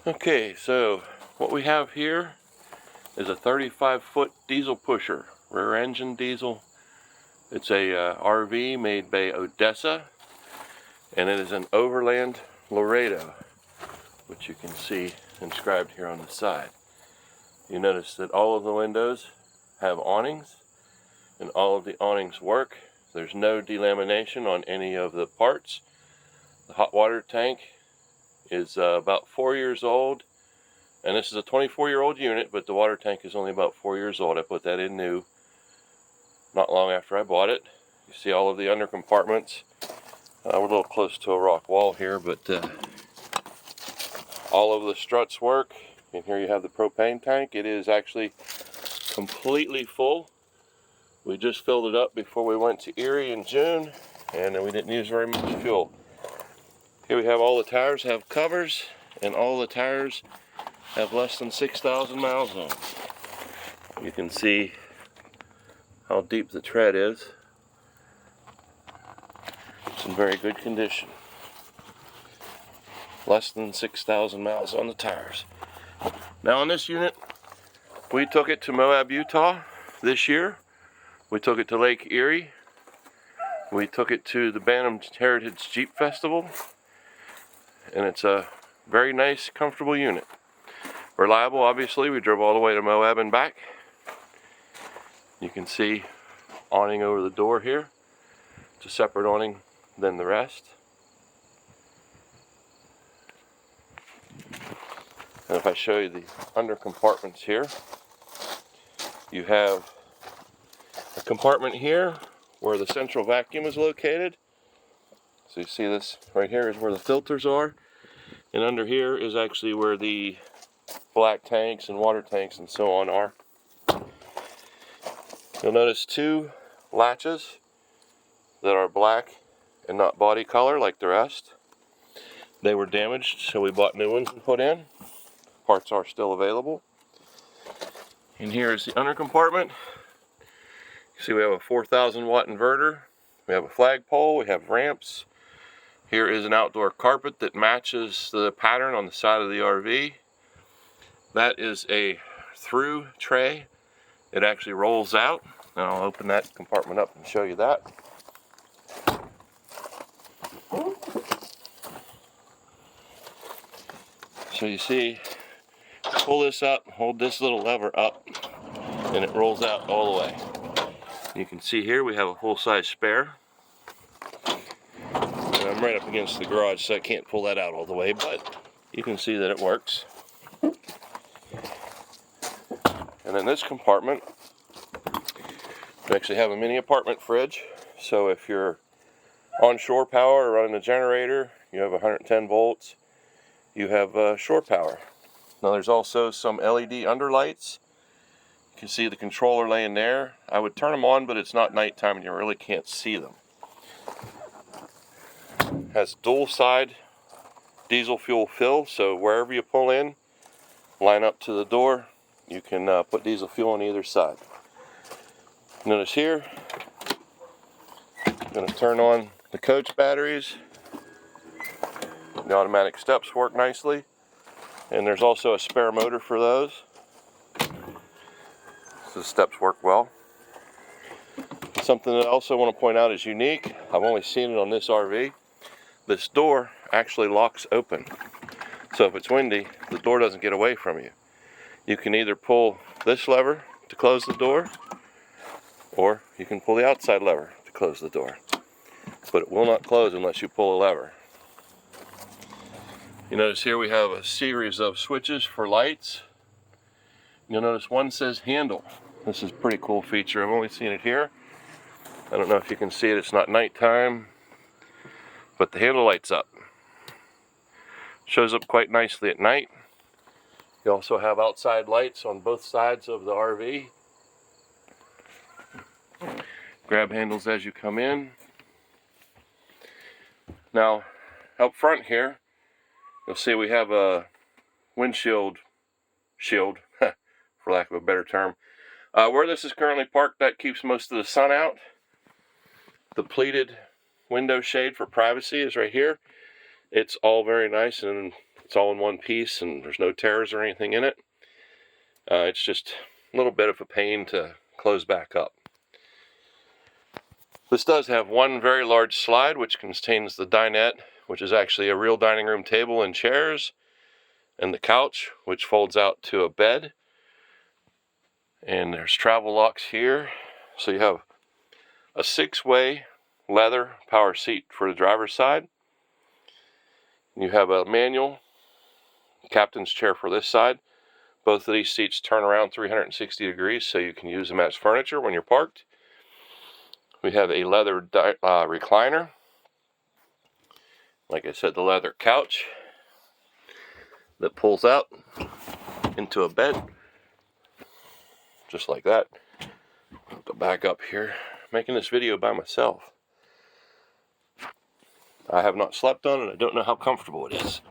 Okay, so what we have here is a 35-foot diesel pusher, rear engine diesel. It's a RV made by Odessa, and it is an Overland Lorado, which you can see inscribed here on the side. You notice that all of the windows have awnings, and all of the awnings work. There's no delamination on any of the parts. The hot water tank is about 4 years old, and this is a 24-year-old unit, but the water tank is only about 4 years old. I put that in new not long after I bought it. You see all of the under compartments. We're a little close to a rock wall here, but all of the struts work. And here you have the propane tank. It is actually completely full. We just filled it up before we went to Erie in June, and we didn't use very much fuel. Here we have all the tires have covers, and all the tires have less than 6,000 miles on them. You can see how deep the tread is. It's in very good condition. Less than 6,000 miles on the tires. Now on this unit, we took it to Moab, Utah this year. We took it to Lake Erie. We took it to the Bantam Heritage Jeep Festival. And it's a very nice, comfortable unit. Reliable, obviously. We drove all the way to Moab and back. You can see awning over the door here. It's a separate awning than the rest. And if I show you the under compartments here, you have a compartment here where the central vacuum is located. So you see this right here is where the filters are. And under here is actually where the black tanks and water tanks and so on are. You'll notice two latches that are black and not body color like the rest. They were damaged, so we bought new ones and put in. Parts are still available. And here is the under compartment. You see we have a 4,000 watt inverter. We have a flagpole, we have ramps. Here is an outdoor carpet that matches the pattern on the side of the RV. That is a through tray. It actually rolls out. And I'll open that compartment up and show you that. So you see, pull this up, hold this little lever up, and it rolls out all the way. You can see here we have a full-size spare. And I'm right up against the garage, so I can't pull that out all the way, but you can see that it works. And in this compartment, we actually have a mini apartment fridge. So if you're on shore power or running a generator, you have 110 volts, you have shore power. Now there's also some LED underlights. You can see the controller laying there. I would turn them on, but it's not nighttime and you really can't see them. It has dual side diesel fuel fill, so wherever you pull in, line up to the door, you can put diesel fuel on either side. Notice here, I'm going to turn on the coach batteries. The automatic steps work nicely, and there's also a spare motor for those. So the steps work well. Something that I also want to point out is unique. I've only seen it on this RV. This door actually locks open. So if it's windy, the door doesn't get away from you. You can either pull this lever to close the door, or you can pull the outside lever to close the door. But it will not close unless you pull a lever. You notice here we have a series of switches for lights. You'll notice one says handle. This is a pretty cool feature. I've only seen it here. I don't know if you can see it. It's not nighttime, but the handle lights up. Shows up quite nicely at night. You also have outside lights on both sides of the RV. Grab handles as you come in. Now, up front here, you'll see we have a windshield shield, for lack of a better term. Where this is currently parked, that keeps most of the sun out. The pleated window shade for privacy is right here. It's all very nice and It's all in one piece and there's no tears or anything in it. It's just a little bit of a pain to close back up. This does have one very large slide which contains the dinette, which is actually a real dining room table and chairs, and the couch, which folds out to a bed. And there's travel locks here. So you have a 6-way leather power seat for the driver's side. You have a manual captain's chair for this side. Both of these seats turn around 360 degrees so you can use them as furniture when you're parked. We have a leather recliner. Like I said, the leather couch that pulls out into a bed. Just like that. I'll go back up here. I'm making this video by myself. I have not slept on it. I don't know how comfortable it is.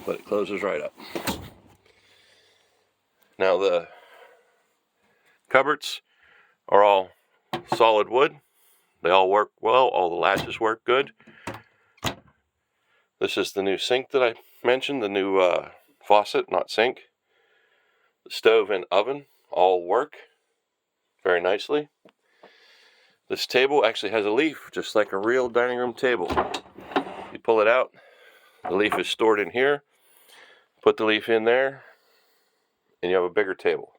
But it closes right up. Now the cupboards are all solid wood. They all work well. All the latches work good. This is the new sink that I mentioned. The new faucet, not sink. The stove and oven all work very nicely. This table actually has a leaf, just like a real dining room table. You pull it out, the leaf is stored in here. Put the leaf in there, and you have a bigger table.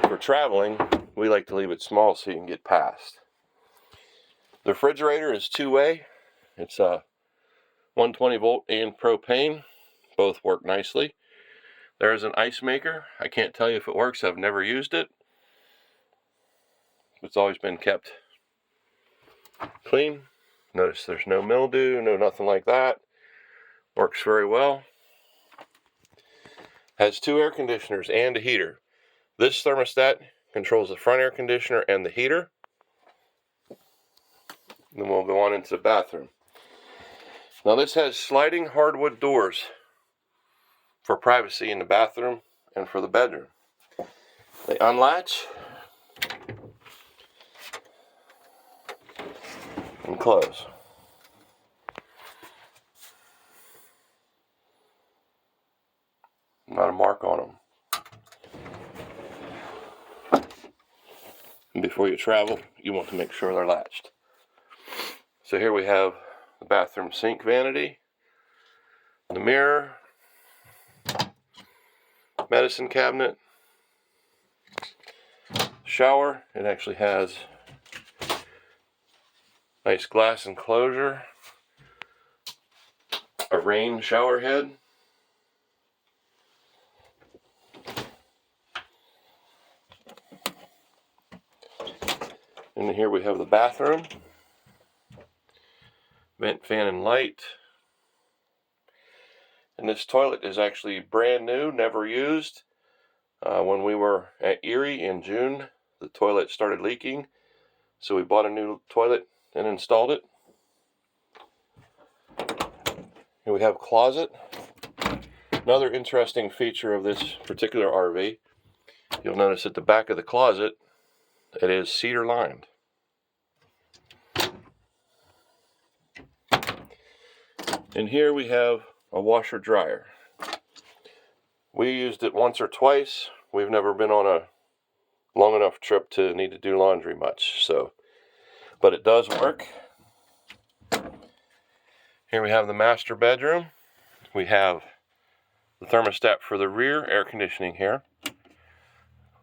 For traveling, we like to leave it small so you can get past. The refrigerator is 2-way. It's 120 volt and propane. Both work nicely. There is an ice maker. I can't tell you if it works. I've never used it. It's always been kept clean. Notice there's no mildew, no nothing like that. Works very well. Has 2 air conditioners and a heater. This thermostat controls the front air conditioner and the heater. Then we'll go on into the bathroom. Now this has sliding hardwood doors for privacy in the bathroom and for the bedroom. They unlatch and close. Not a mark on them. And before you travel, you want to make sure they're latched. So here we have the bathroom sink vanity, the mirror, medicine cabinet, shower. It actually has nice glass enclosure, a rain shower head, and here we have the bathroom, vent, fan, and light. And this toilet is actually brand new, never used. When we were at Erie in June, the toilet started leaking, so we bought a new toilet and installed it. Here we have a closet. Another interesting feature of this particular RV, you'll notice at the back of the closet, it is cedar lined. And here we have a washer dryer. We used it once or twice. We've never been on a long enough trip to need to do laundry much, but it does work. Here we have the master bedroom. We have the thermostat for the rear air conditioning here.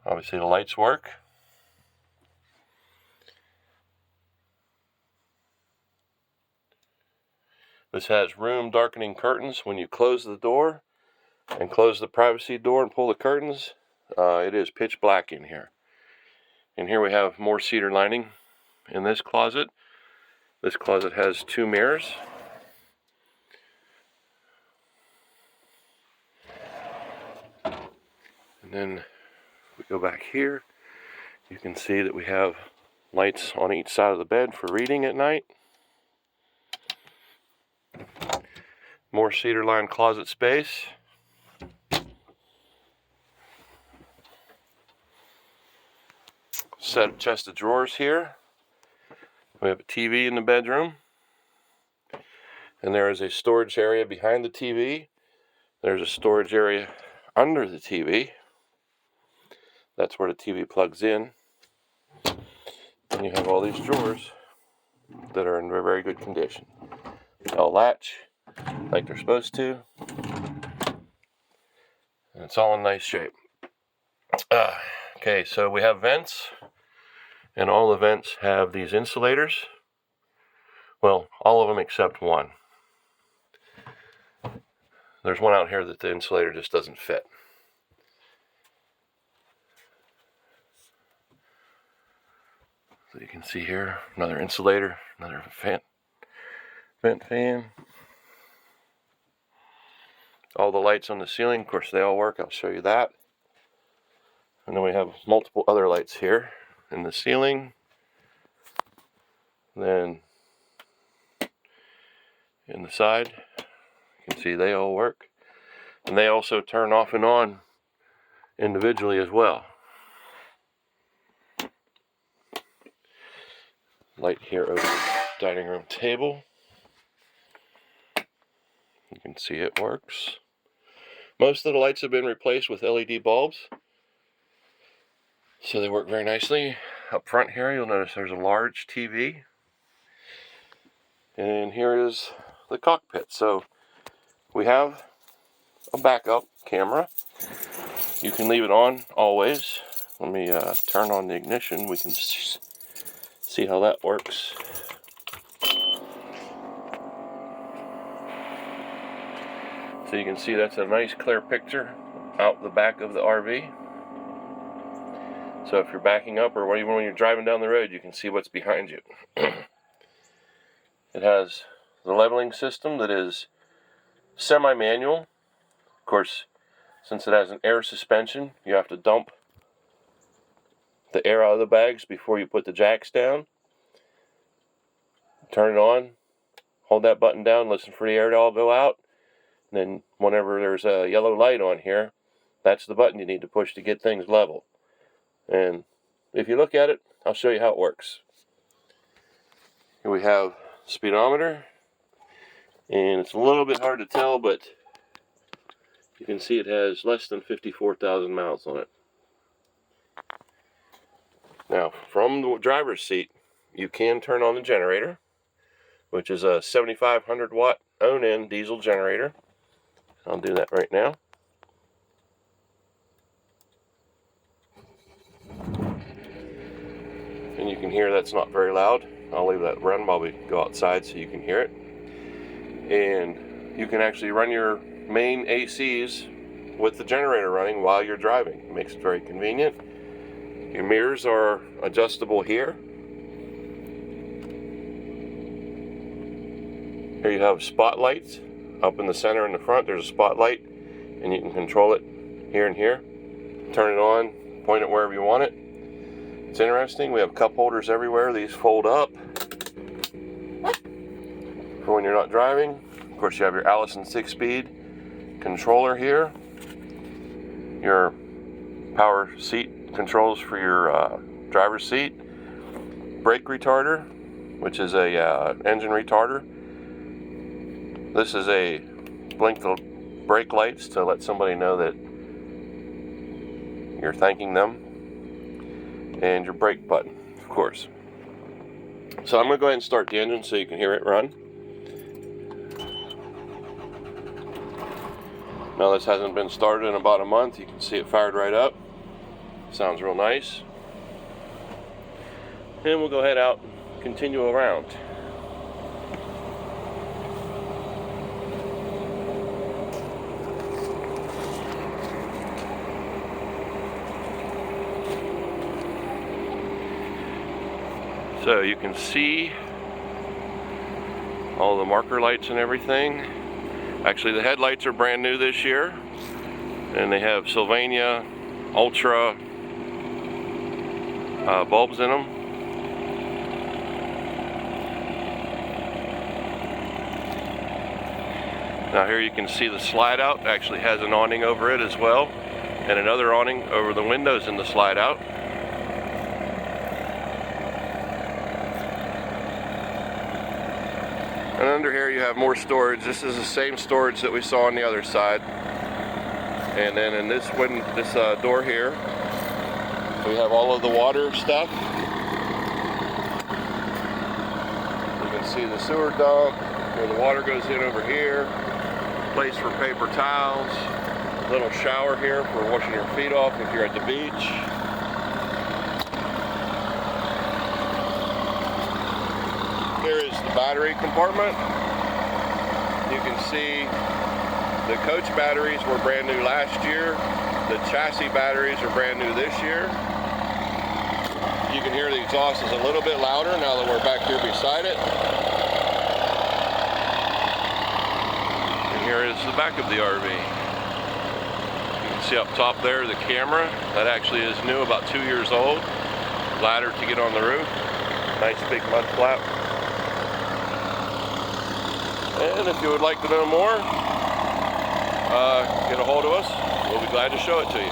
Obviously the lights work. This has room darkening curtains. When you close the door and close the privacy door and pull the curtains, it is pitch black in here. And here we have more cedar lining in this closet. This closet has 2 mirrors. And then we go back here. You can see that we have lights on each side of the bed for reading at night. More cedar lined closet space. Set of chest of drawers here. We have a TV in the bedroom. And there is a storage area behind the TV. There's a storage area under the TV. That's where the TV plugs in. And you have all these drawers that are in very, very good condition. They'll latch like they're supposed to. And it's all in nice shape. Okay, so we have vents. And all the vents have these insulators. Well, all of them except one. There's one out here that the insulator just doesn't fit. So you can see here, another insulator, another vent fan. All the lights on the ceiling, of course they all work, I'll show you that. And then we have multiple other lights here in the ceiling. Then in the side, you can see they all work. And they also turn off and on individually as well. Light here over the dining room table. You can see it works. Most of the lights have been replaced with LED bulbs, so they work very nicely. Up front here, you'll notice there's a large TV. And here is the cockpit. So we have a backup camera. You can leave it on always. Let me turn on the ignition. We can see how that works. So you can see that's a nice clear picture out the back of the RV. So if you're backing up or even when you're driving down the road, you can see what's behind you. It has the leveling system that is semi-manual. Of course, since it has an air suspension, you have to dump the air out of the bags before you put the jacks down. Turn it on, hold that button down, listen for the air to all go out. And then whenever there's a yellow light on here, that's the button you need to push to get things level. And if you look at it, I'll show you how it works. Here we have speedometer, and it's a little bit hard to tell, but you can see it has less than 54,000 miles on it. Now, from the driver's seat, you can turn on the generator, which is a 7,500 watt own-in diesel generator. I'll do that right now. And you can hear that's not very loud. I'll leave that run while we go outside so you can hear it. And you can actually run your main ACs with the generator running while you're driving. It makes it very convenient. Your mirrors are adjustable here. Here you have spotlights. Up in the center in the front, there's a spotlight, and you can control it here and here. Turn it on, point it wherever you want it. It's interesting, we have cup holders everywhere. These fold up for when you're not driving. Of course, you have your Allison 6-speed controller here. Your power seat controls for your driver's seat. Brake retarder, which is a engine retarder. This is a blink the brake lights to let somebody know that you're thanking them. And your brake button, of course. So I'm going to go ahead and start the engine so you can hear it run. Now this hasn't been started in about a month. You can see it fired right up. Sounds real nice. And we'll go ahead out and continue around. So you can see all the marker lights and everything. Actually, the headlights are brand new this year, and they have Sylvania Ultra bulbs in them. Now here you can see the slide out. It actually has an awning over it as well, and another awning over the windows in the slide out. And under here you have more storage. This is the same storage that we saw on the other side. And then in this door here, we have all of the water stuff. You can see the sewer dump where the water goes in over here. Place for paper towels. Little shower here for washing your feet off if you're at the beach. Here is the battery compartment. You can see the coach batteries were brand new last year. The chassis batteries are brand new this year. You can hear the exhaust is a little bit louder now that we're back here beside it. And here is the back of the RV. You can see up top there the camera. That actually is new, about 2 years old. Ladder to get on the roof. Nice big mud flap. And if you would like to know more, get a hold of us. We'll be glad to show it to you.